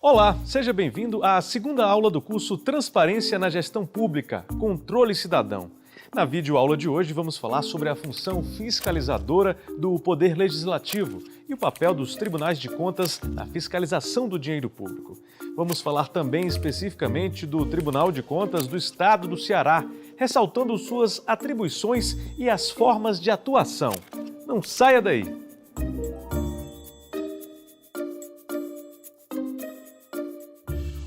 Olá, seja bem-vindo à segunda aula do curso Transparência na Gestão Pública, Controle Cidadão. Na videoaula de hoje vamos falar sobre a função fiscalizadora do Poder Legislativo e o papel dos tribunais de contas na fiscalização do dinheiro público. Vamos falar também especificamente do Tribunal de Contas do Estado do Ceará, ressaltando suas atribuições e as formas de atuação. Não saia daí!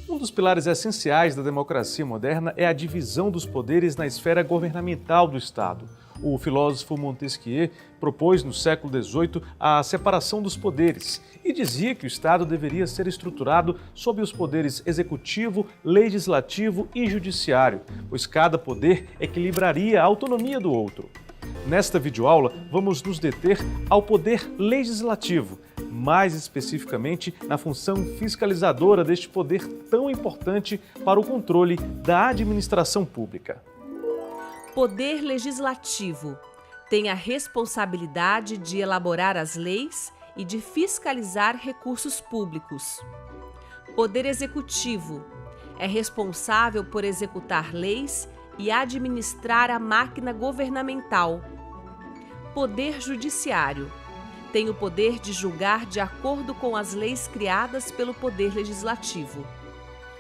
Um dos pilares essenciais da democracia moderna é a divisão dos poderes na esfera governamental do Estado. O filósofo Montesquieu propôs no século XVIII a separação dos poderes e dizia que o Estado deveria ser estruturado sob os poderes executivo, legislativo e judiciário, pois cada poder equilibraria a autonomia do outro. Nesta videoaula, vamos nos deter ao poder legislativo, mais especificamente na função fiscalizadora deste poder tão importante para o controle da administração pública. Poder Legislativo tem a responsabilidade de elaborar as leis e de fiscalizar recursos públicos. Poder Executivo é responsável por executar leis e administrar a máquina governamental. Poder Judiciário tem o poder de julgar de acordo com as leis criadas pelo Poder Legislativo.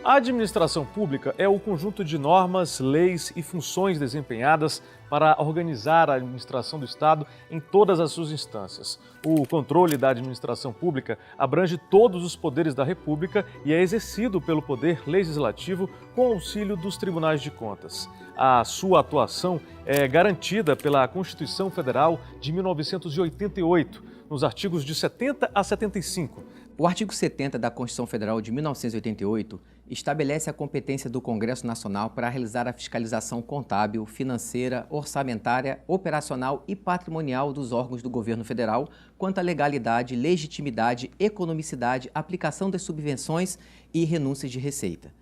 A administração pública é o conjunto de normas, leis e funções desempenhadas para organizar a administração do Estado em todas as suas instâncias. O controle da administração pública abrange todos os poderes da República e é exercido pelo Poder Legislativo com auxílio dos tribunais de contas. A sua atuação é garantida pela Constituição Federal de 1988, nos artigos de 70 a 75. O artigo 70 da Constituição Federal de 1988 estabelece a competência do Congresso Nacional para realizar a fiscalização contábil, financeira, orçamentária, operacional e patrimonial dos órgãos do governo federal quanto à legalidade, legitimidade, economicidade, aplicação das subvenções e renúncias de receita.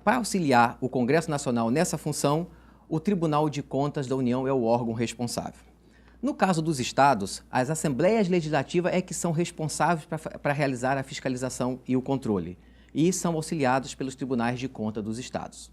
Para auxiliar o Congresso Nacional nessa função, o Tribunal de Contas da União é o órgão responsável. No caso dos estados, as assembleias legislativas é que são responsáveis para realizar a fiscalização e o controle, e são auxiliados pelos tribunais de contas dos estados.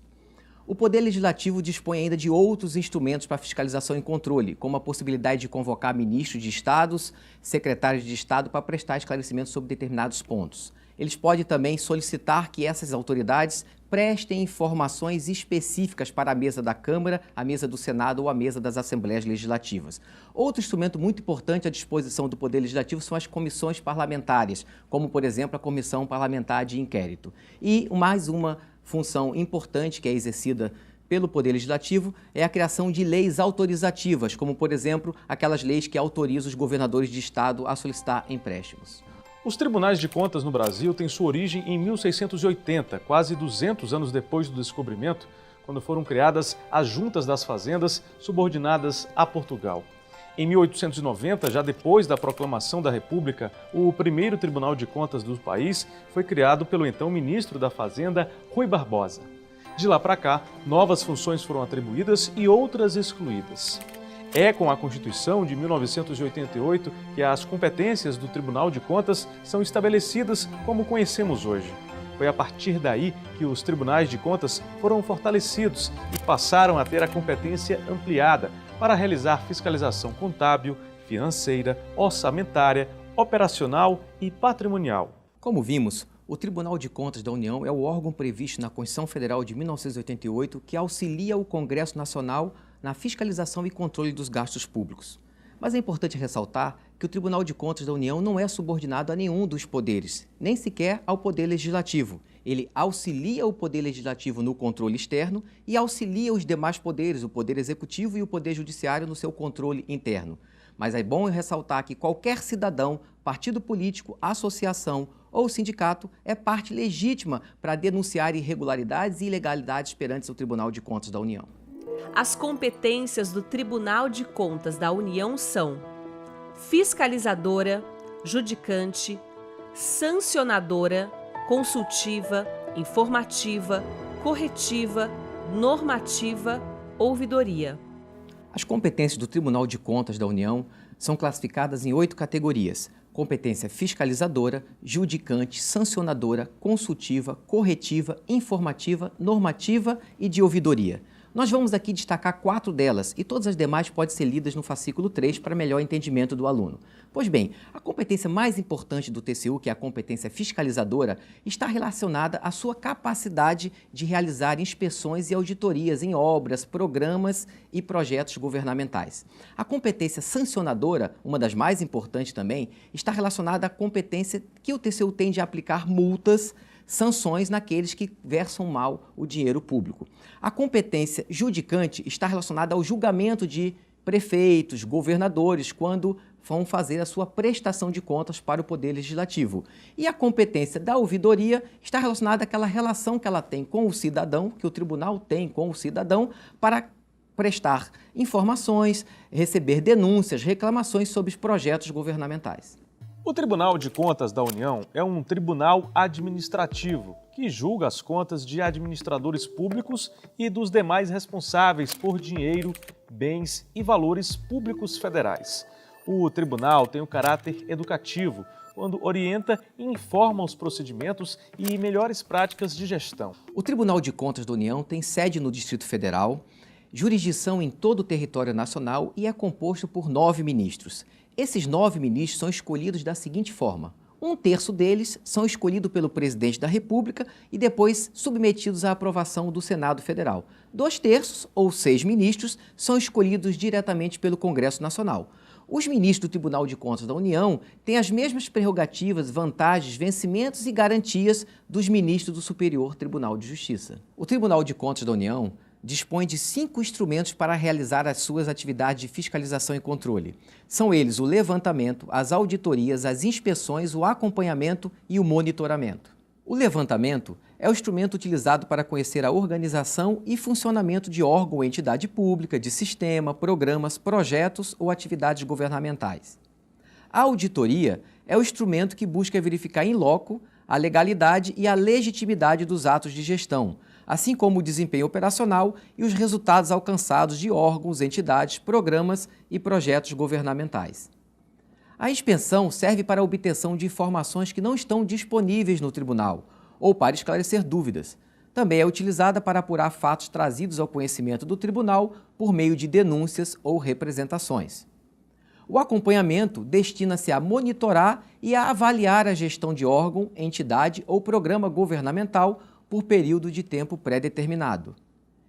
O Poder Legislativo dispõe ainda de outros instrumentos para fiscalização e controle, como a possibilidade de convocar ministros de estados, secretários de estado para prestar esclarecimentos sobre determinados pontos. Eles podem também solicitar que essas autoridades prestem informações específicas para a mesa da Câmara, a mesa do Senado ou a mesa das Assembleias Legislativas. Outro instrumento muito importante à disposição do Poder Legislativo são as comissões parlamentares, como, por exemplo, a Comissão Parlamentar de Inquérito. E mais uma função importante que é exercida pelo Poder Legislativo é a criação de leis autorizativas, como, por exemplo, aquelas leis que autorizam os governadores de estado a solicitar empréstimos. Os tribunais de contas no Brasil têm sua origem em 1680, quase 200 anos depois do descobrimento, quando foram criadas as Juntas das Fazendas, subordinadas a Portugal. Em 1890, já depois da proclamação da República, o primeiro Tribunal de Contas do país foi criado pelo então ministro da Fazenda, Rui Barbosa. De lá para cá, novas funções foram atribuídas e outras excluídas. É com a Constituição de 1988 que as competências do Tribunal de Contas são estabelecidas como conhecemos hoje. Foi a partir daí que os tribunais de contas foram fortalecidos e passaram a ter a competência ampliada para realizar fiscalização contábil, financeira, orçamentária, operacional e patrimonial. Como vimos, o Tribunal de Contas da União é o órgão previsto na Constituição Federal de 1988 que auxilia o Congresso Nacional na fiscalização e controle dos gastos públicos. Mas é importante ressaltar que o Tribunal de Contas da União não é subordinado a nenhum dos poderes, nem sequer ao Poder Legislativo. Ele auxilia o Poder Legislativo no controle externo e auxilia os demais poderes, o Poder Executivo e o Poder Judiciário, no seu controle interno. Mas é bom ressaltar que qualquer cidadão, partido político, associação ou sindicato é parte legítima para denunciar irregularidades e ilegalidades perante o Tribunal de Contas da União. As competências do Tribunal de Contas da União são fiscalizadora, judicante, sancionadora, consultiva, informativa, corretiva, normativa, ouvidoria. As competências do Tribunal de Contas da União são classificadas em 8 categorias, competência fiscalizadora, judicante, sancionadora, consultiva, corretiva, informativa, normativa e de ouvidoria. Nós vamos aqui destacar 4 delas e todas as demais podem ser lidas no fascículo 3 para melhor entendimento do aluno. Pois bem, a competência mais importante do TCU, que é a competência fiscalizadora, está relacionada à sua capacidade de realizar inspeções e auditorias em obras, programas e projetos governamentais. A competência sancionadora, uma das mais importantes também, está relacionada à competência que o TCU tem de aplicar multas, sanções naqueles que versam mal o dinheiro público. A competência judicante está relacionada ao julgamento de prefeitos, governadores, quando vão fazer a sua prestação de contas para o Poder Legislativo. E a competência da ouvidoria está relacionada àquela relação que ela tem com o cidadão, que o tribunal tem com o cidadão, para prestar informações, receber denúncias, reclamações sobre os projetos governamentais. O Tribunal de Contas da União é um tribunal administrativo que julga as contas de administradores públicos e dos demais responsáveis por dinheiro, bens e valores públicos federais. O tribunal tem um caráter educativo, quando orienta e informa os procedimentos e melhores práticas de gestão. O Tribunal de Contas da União tem sede no Distrito Federal, jurisdição em todo o território nacional e é composto por 9 ministros. Esses 9 ministros são escolhidos da seguinte forma: 1/3 deles são escolhidos pelo presidente da República e depois submetidos à aprovação do Senado Federal. 2/3, ou 6 ministros, são escolhidos diretamente pelo Congresso Nacional. Os ministros do Tribunal de Contas da União têm as mesmas prerrogativas, vantagens, vencimentos e garantias dos ministros do Superior Tribunal de Justiça. O Tribunal de Contas da União dispõe de 5 instrumentos para realizar as suas atividades de fiscalização e controle. São eles o levantamento, as auditorias, as inspeções, o acompanhamento e o monitoramento. O levantamento é o instrumento utilizado para conhecer a organização e funcionamento de órgão ou entidade pública, de sistema, programas, projetos ou atividades governamentais. A auditoria é o instrumento que busca verificar in loco a legalidade e a legitimidade dos atos de gestão, assim como o desempenho operacional e os resultados alcançados de órgãos, entidades, programas e projetos governamentais. A inspeção serve para a obtenção de informações que não estão disponíveis no tribunal ou para esclarecer dúvidas. Também é utilizada para apurar fatos trazidos ao conhecimento do tribunal por meio de denúncias ou representações. O acompanhamento destina-se a monitorar e a avaliar a gestão de órgão, entidade ou programa governamental por período de tempo pré-determinado.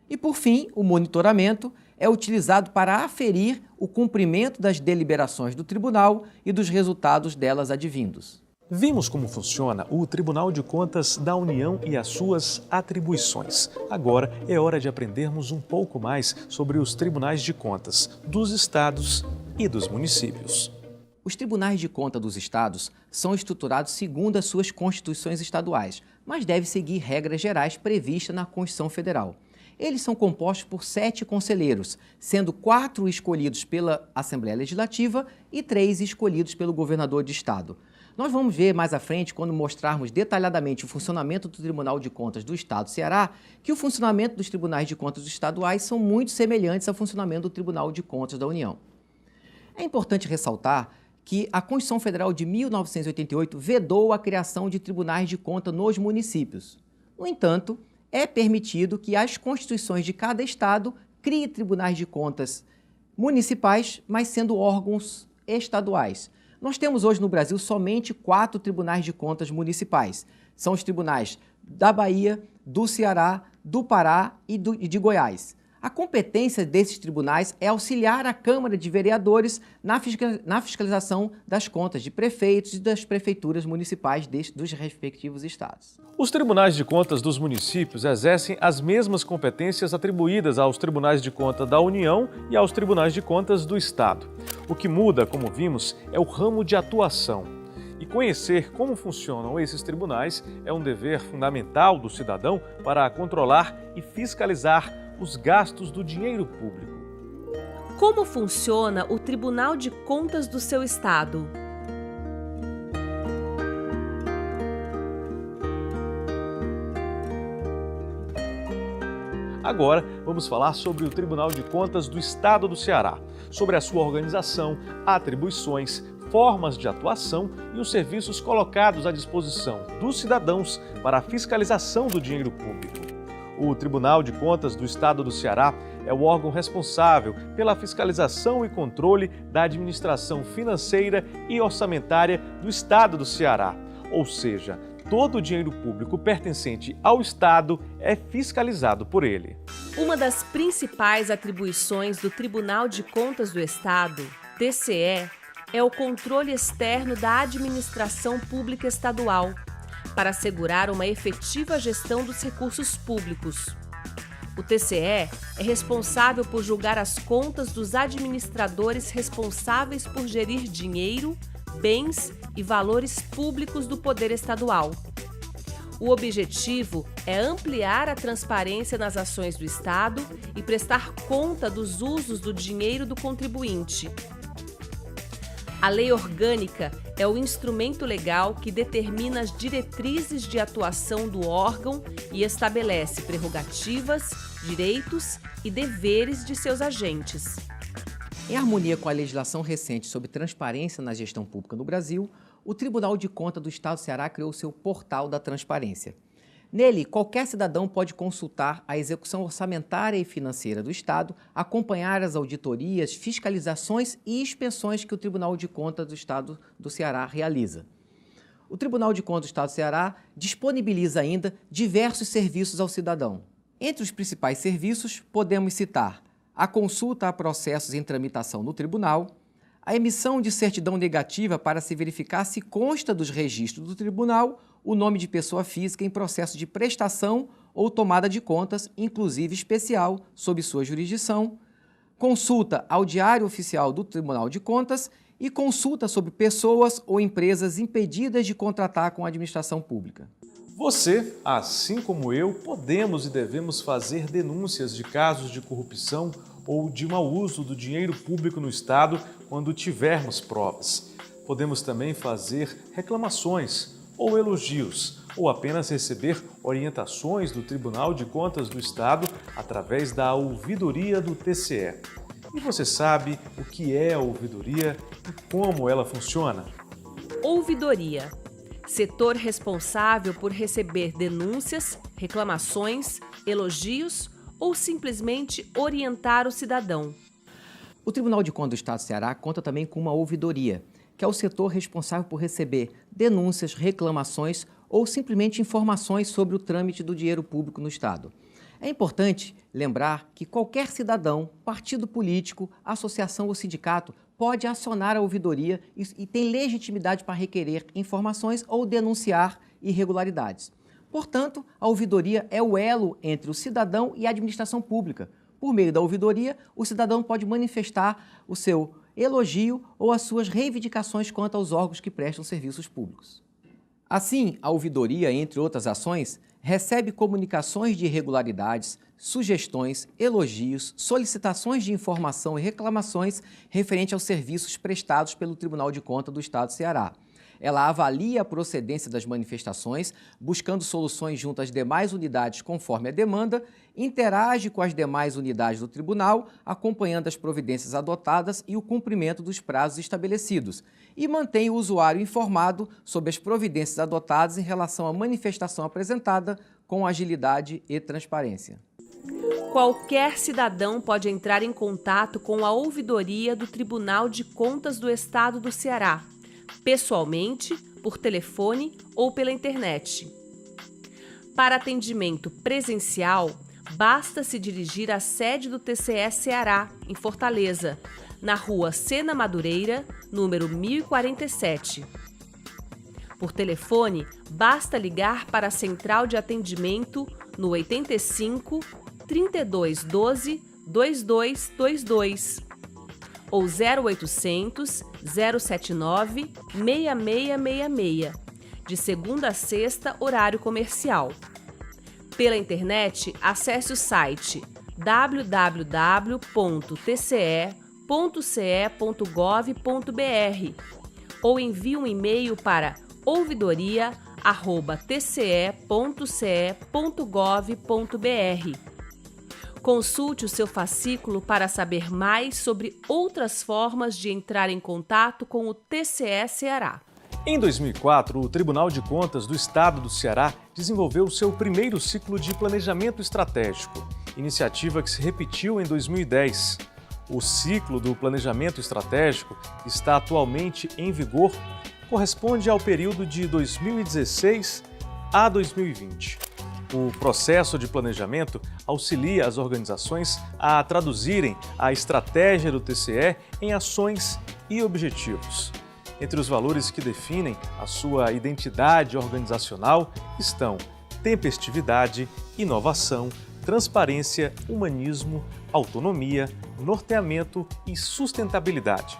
E, por fim, o monitoramento é utilizado para aferir o cumprimento das deliberações do tribunal e dos resultados delas advindos. Vimos como funciona o Tribunal de Contas da União e as suas atribuições. Agora é hora de aprendermos um pouco mais sobre os tribunais de contas dos estados e dos municípios. Os tribunais de conta dos estados são estruturados segundo as suas constituições estaduais, mas devem seguir regras gerais previstas na Constituição Federal. Eles são compostos por 7 conselheiros, sendo 4 escolhidos pela Assembleia Legislativa e 3 escolhidos pelo governador de estado. Nós vamos ver mais à frente, quando mostrarmos detalhadamente o funcionamento do Tribunal de Contas do Estado do Ceará, que o funcionamento dos tribunais de contas estaduais são muito semelhantes ao funcionamento do Tribunal de Contas da União. É importante ressaltar que a Constituição Federal de 1988 vedou a criação de tribunais de conta nos municípios. No entanto, é permitido que as constituições de cada estado criem tribunais de contas municipais, mas sendo órgãos estaduais. Nós temos hoje no Brasil somente 4 tribunais de contas municipais. São os tribunais da Bahia, do Ceará, do Pará e de Goiás. A competência desses tribunais é auxiliar a Câmara de Vereadores na fiscalização das contas de prefeitos e das prefeituras municipais dos respectivos estados. Os tribunais de contas dos municípios exercem as mesmas competências atribuídas aos tribunais de conta da União e aos tribunais de contas do Estado. O que muda, como vimos, é o ramo de atuação. E conhecer como funcionam esses tribunais é um dever fundamental do cidadão para controlar e fiscalizar os gastos do dinheiro público. Como funciona o Tribunal de Contas do seu estado? Agora vamos falar sobre o Tribunal de Contas do Estado do Ceará, sobre a sua organização, atribuições, formas de atuação e os serviços colocados à disposição dos cidadãos para a fiscalização do dinheiro público. O Tribunal de Contas do Estado do Ceará é o órgão responsável pela fiscalização e controle da administração financeira e orçamentária do Estado do Ceará, ou seja, todo o dinheiro público pertencente ao Estado é fiscalizado por ele. Uma das principais atribuições do Tribunal de Contas do Estado, TCE, é o controle externo da administração pública estadual, para assegurar uma efetiva gestão dos recursos públicos. O TCE é responsável por julgar as contas dos administradores responsáveis por gerir dinheiro, bens e valores públicos do poder estadual. O objetivo é ampliar a transparência nas ações do Estado e prestar conta dos usos do dinheiro do contribuinte. A Lei Orgânica é o instrumento legal que determina as diretrizes de atuação do órgão e estabelece prerrogativas, direitos e deveres de seus agentes. Em harmonia com a legislação recente sobre transparência na gestão pública no Brasil, o Tribunal de Contas do Estado do Ceará criou seu Portal da Transparência. Nele, qualquer cidadão pode consultar a execução orçamentária e financeira do Estado, acompanhar as auditorias, fiscalizações e inspeções que o Tribunal de Contas do Estado do Ceará realiza. O Tribunal de Contas do Estado do Ceará disponibiliza ainda diversos serviços ao cidadão. Entre os principais serviços, podemos citar a consulta a processos em tramitação no tribunal, a emissão de certidão negativa para se verificar se consta dos registros do tribunal o nome de pessoa física em processo de prestação ou tomada de contas, inclusive especial, sob sua jurisdição, consulta ao Diário Oficial do Tribunal de Contas e consulta sobre pessoas ou empresas impedidas de contratar com a administração pública. Você, assim como eu, podemos e devemos fazer denúncias de casos de corrupção ou de mau uso do dinheiro público no Estado quando tivermos provas. Podemos também fazer reclamações ou elogios, ou apenas receber orientações do Tribunal de Contas do Estado através da ouvidoria do TCE. E você sabe o que é a ouvidoria e como ela funciona? Ouvidoria. Setor responsável por receber denúncias, reclamações, elogios ou simplesmente orientar o cidadão. O Tribunal de Contas do Estado do Ceará conta também com uma ouvidoria, que é o setor responsável por receber denúncias, reclamações ou simplesmente informações sobre o trâmite do dinheiro público no Estado. É importante lembrar que qualquer cidadão, partido político, associação ou sindicato pode acionar a ouvidoria e tem legitimidade para requerer informações ou denunciar irregularidades. Portanto, a ouvidoria é o elo entre o cidadão e a administração pública. Por meio da ouvidoria, o cidadão pode manifestar o seu elogio ou as suas reivindicações quanto aos órgãos que prestam serviços públicos. Assim, a ouvidoria, entre outras ações, recebe comunicações de irregularidades, sugestões, elogios, solicitações de informação e reclamações referente aos serviços prestados pelo Tribunal de Contas do Estado do Ceará. Ela avalia a procedência das manifestações, buscando soluções junto às demais unidades conforme a demanda, interage com as demais unidades do tribunal, acompanhando as providências adotadas e o cumprimento dos prazos estabelecidos, e mantém o usuário informado sobre as providências adotadas em relação à manifestação apresentada com agilidade e transparência. Qualquer cidadão pode entrar em contato com a ouvidoria do Tribunal de Contas do Estado do Ceará, pessoalmente, por telefone ou pela internet. Para atendimento presencial, basta se dirigir à sede do TCE Ceará, em Fortaleza, na Rua Sena Madureira, número 1047. Por telefone, basta ligar para a central de atendimento no 85 3212 2222 ou 0800 079 6666, de segunda a sexta, horário comercial. Pela internet, acesse o site www.tce.ce.gov.br ou envie um e-mail para ouvidoria@tce.ce.gov.br. Consulte o seu fascículo para saber mais sobre outras formas de entrar em contato com o TCE Ceará. Em 2004, o Tribunal de Contas do Estado do Ceará desenvolveu seu primeiro ciclo de planejamento estratégico, iniciativa que se repetiu em 2010. O ciclo do planejamento estratégico, que está atualmente em vigor, corresponde ao período de 2016 a 2020. O processo de planejamento auxilia as organizações a traduzirem a estratégia do TCE em ações e objetivos. Entre os valores que definem a sua identidade organizacional estão tempestividade, inovação, transparência, humanismo, autonomia, norteamento e sustentabilidade.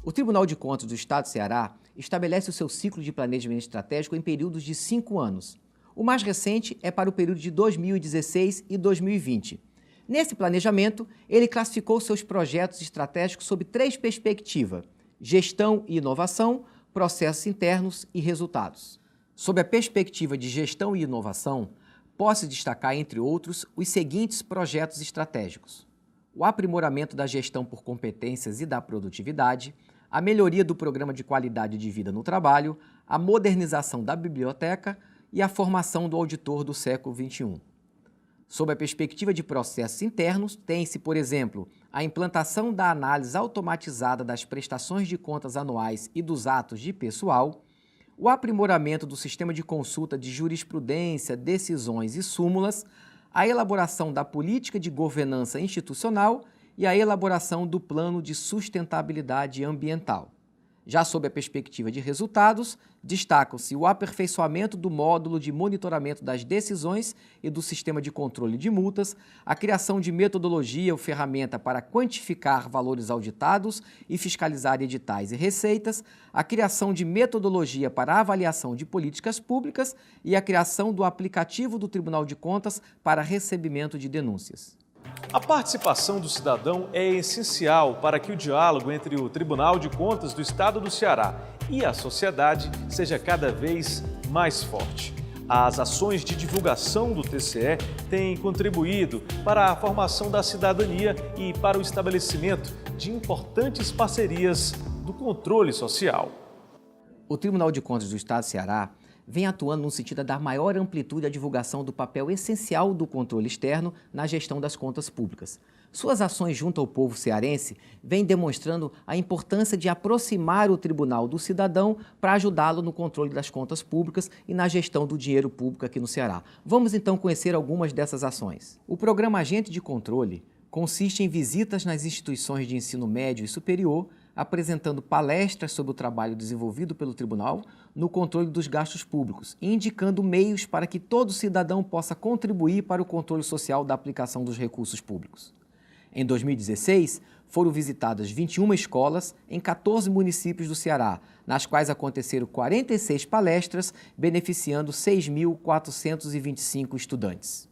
O Tribunal de Contas do Estado do Ceará estabelece o seu ciclo de planejamento estratégico em períodos de 5 anos. O mais recente é para o período de 2016 e 2020. Nesse planejamento, ele classificou seus projetos estratégicos sob 3 perspectivas: gestão e inovação, processos internos e resultados. Sob a perspectiva de gestão e inovação, pode-se destacar, entre outros, os seguintes projetos estratégicos: o aprimoramento da gestão por competências e da produtividade, a melhoria do programa de qualidade de vida no trabalho, a modernização da biblioteca e a formação do auditor do século XXI. Sob a perspectiva de processos internos, tem-se, por exemplo, a implantação da análise automatizada das prestações de contas anuais e dos atos de pessoal, o aprimoramento do sistema de consulta de jurisprudência, decisões e súmulas, a elaboração da política de governança institucional e a elaboração do plano de sustentabilidade ambiental. Já sob a perspectiva de resultados, destacam-se o aperfeiçoamento do módulo de monitoramento das decisões e do sistema de controle de multas, a criação de metodologia ou ferramenta para quantificar valores auditados e fiscalizar editais e receitas, a criação de metodologia para avaliação de políticas públicas e a criação do aplicativo do Tribunal de Contas para recebimento de denúncias. A participação do cidadão é essencial para que o diálogo entre o Tribunal de Contas do Estado do Ceará e a sociedade seja cada vez mais forte. As ações de divulgação do TCE têm contribuído para a formação da cidadania e para o estabelecimento de importantes parcerias do controle social. O Tribunal de Contas do Estado do Ceará vem atuando no sentido de dar maior amplitude à divulgação do papel essencial do controle externo na gestão das contas públicas. Suas ações junto ao povo cearense vêm demonstrando a importância de aproximar o tribunal do cidadão para ajudá-lo no controle das contas públicas e na gestão do dinheiro público aqui no Ceará. Vamos então conhecer algumas dessas ações. O programa Agente de Controle consiste em visitas nas instituições de ensino médio e superior, apresentando palestras sobre o trabalho desenvolvido pelo Tribunal no controle dos gastos públicos e indicando meios para que todo cidadão possa contribuir para o controle social da aplicação dos recursos públicos. Em 2016, foram visitadas 21 escolas em 14 municípios do Ceará, nas quais aconteceram 46 palestras, beneficiando 6.425 estudantes.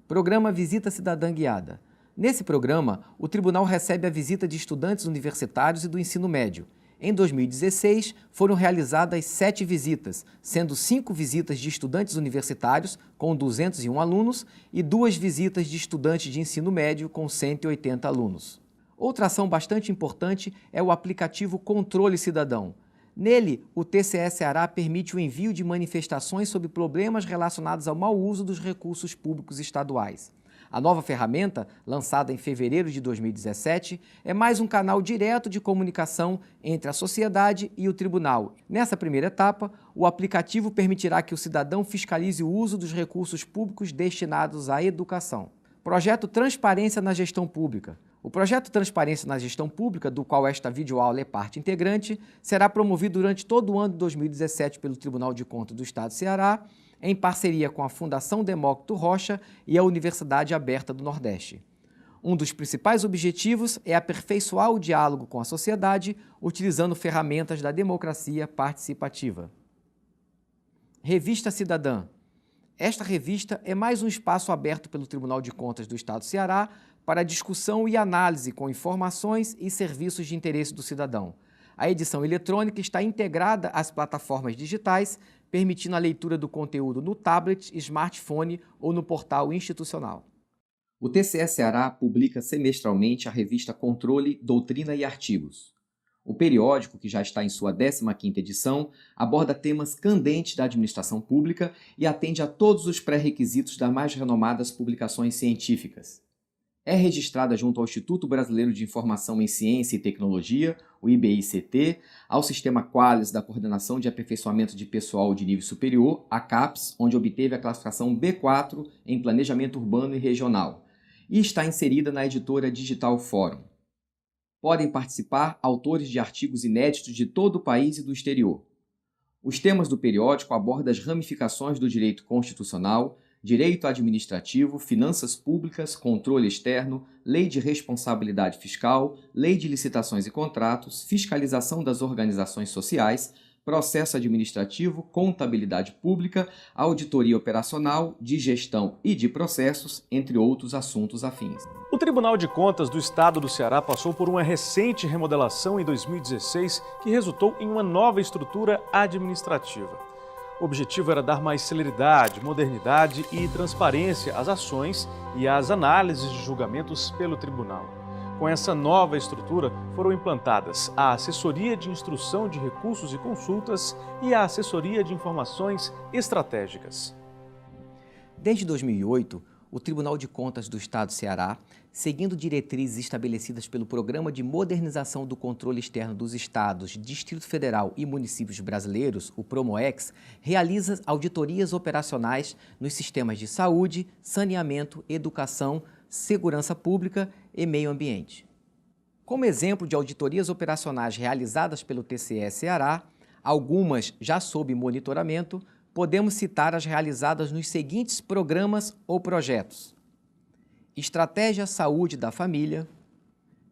Programa Visita Cidadã Guiada. Nesse programa, o Tribunal recebe a visita de estudantes universitários e do ensino médio. Em 2016, foram realizadas 7 visitas, sendo 5 visitas de estudantes universitários, com 201 alunos, e 2 visitas de estudantes de ensino médio, com 180 alunos. Outra ação bastante importante é o aplicativo Controle Cidadão. Nele, o TCE Ceará permite o envio de manifestações sobre problemas relacionados ao mau uso dos recursos públicos estaduais. A nova ferramenta, lançada em fevereiro de 2017, é mais um canal direto de comunicação entre a sociedade e o tribunal. Nessa primeira etapa, o aplicativo permitirá que o cidadão fiscalize o uso dos recursos públicos destinados à educação. Projeto Transparência na Gestão Pública. O projeto Transparência na Gestão Pública, do qual esta videoaula é parte integrante, será promovido durante todo o ano de 2017 pelo Tribunal de Contas do Estado do Ceará, em parceria com a Fundação Demócrito Rocha e a Universidade Aberta do Nordeste. Um dos principais objetivos é aperfeiçoar o diálogo com a sociedade, utilizando ferramentas da democracia participativa. Revista Cidadã. Esta revista é mais um espaço aberto pelo Tribunal de Contas do Estado do Ceará para discussão e análise com informações e serviços de interesse do cidadão. A edição eletrônica está integrada às plataformas digitais, permitindo a leitura do conteúdo no tablet, smartphone ou no portal institucional. O TCE Ceará publica semestralmente a revista Controle, Doutrina e Artigos. O periódico, que já está em sua 15ª edição, aborda temas candentes da administração pública e atende a todos os pré-requisitos das mais renomadas publicações científicas. É registrada junto ao Instituto Brasileiro de Informação em Ciência e Tecnologia, o IBICT, ao Sistema Qualis da Coordenação de Aperfeiçoamento de Pessoal de Nível Superior, a CAPES, onde obteve a classificação B4 em Planejamento Urbano e Regional, e está inserida na editora Digital Fórum. Podem participar autores de artigos inéditos de todo o país e do exterior. Os temas do periódico abordam as ramificações do direito constitucional, direito administrativo, finanças públicas, controle externo, lei de responsabilidade fiscal, lei de licitações e contratos, fiscalização das organizações sociais, processo administrativo, contabilidade pública, auditoria operacional, de gestão e de processos, entre outros assuntos afins. O Tribunal de Contas do Estado do Ceará passou por uma recente remodelação em 2016 que resultou em uma nova estrutura administrativa. O objetivo era dar mais celeridade, modernidade e transparência às ações e às análises de julgamentos pelo tribunal. Com essa nova estrutura, foram implantadas a Assessoria de Instrução de Recursos e Consultas e a Assessoria de Informações Estratégicas. Desde 2008, o Tribunal de Contas do Estado do Ceará, seguindo diretrizes estabelecidas pelo Programa de Modernização do Controle Externo dos Estados, Distrito Federal e Municípios Brasileiros, o PROMOEX, realiza auditorias operacionais nos sistemas de saúde, saneamento, educação, segurança pública e meio ambiente. Como exemplo de auditorias operacionais realizadas pelo TCE Ceará, algumas já sob monitoramento, podemos citar as realizadas nos seguintes programas ou projetos: Estratégia Saúde da Família,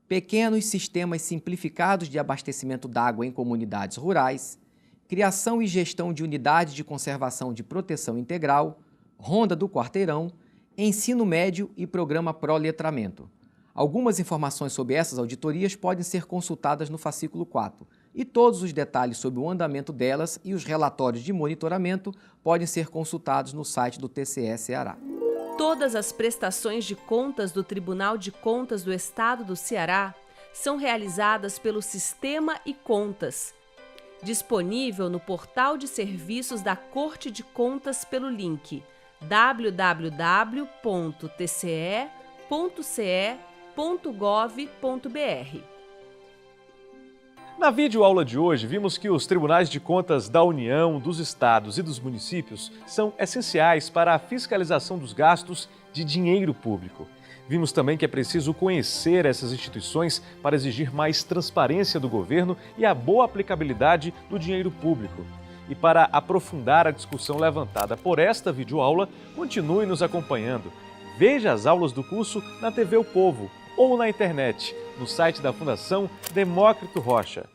Pequenos Sistemas Simplificados de Abastecimento d'Água em Comunidades Rurais, Criação e Gestão de Unidades de Conservação de Proteção Integral, Ronda do Quarteirão, Ensino Médio e Programa Pró-Letramento. Algumas informações sobre essas auditorias podem ser consultadas no fascículo 4, e todos os detalhes sobre o andamento delas e os relatórios de monitoramento podem ser consultados no site do TCE Ceará. Todas as prestações de contas do Tribunal de Contas do Estado do Ceará são realizadas pelo Sistema e-Contas, disponível no portal de serviços da Corte de Contas pelo link www.tce.ce.gov.br. Na videoaula de hoje, vimos que os tribunais de contas da União, dos estados e dos municípios são essenciais para a fiscalização dos gastos de dinheiro público. Vimos também que é preciso conhecer essas instituições para exigir mais transparência do governo e a boa aplicabilidade do dinheiro público. E para aprofundar a discussão levantada por esta videoaula, continue nos acompanhando. Veja as aulas do curso na TV O Povo ou na internet, no site da Fundação Demócrito Rocha.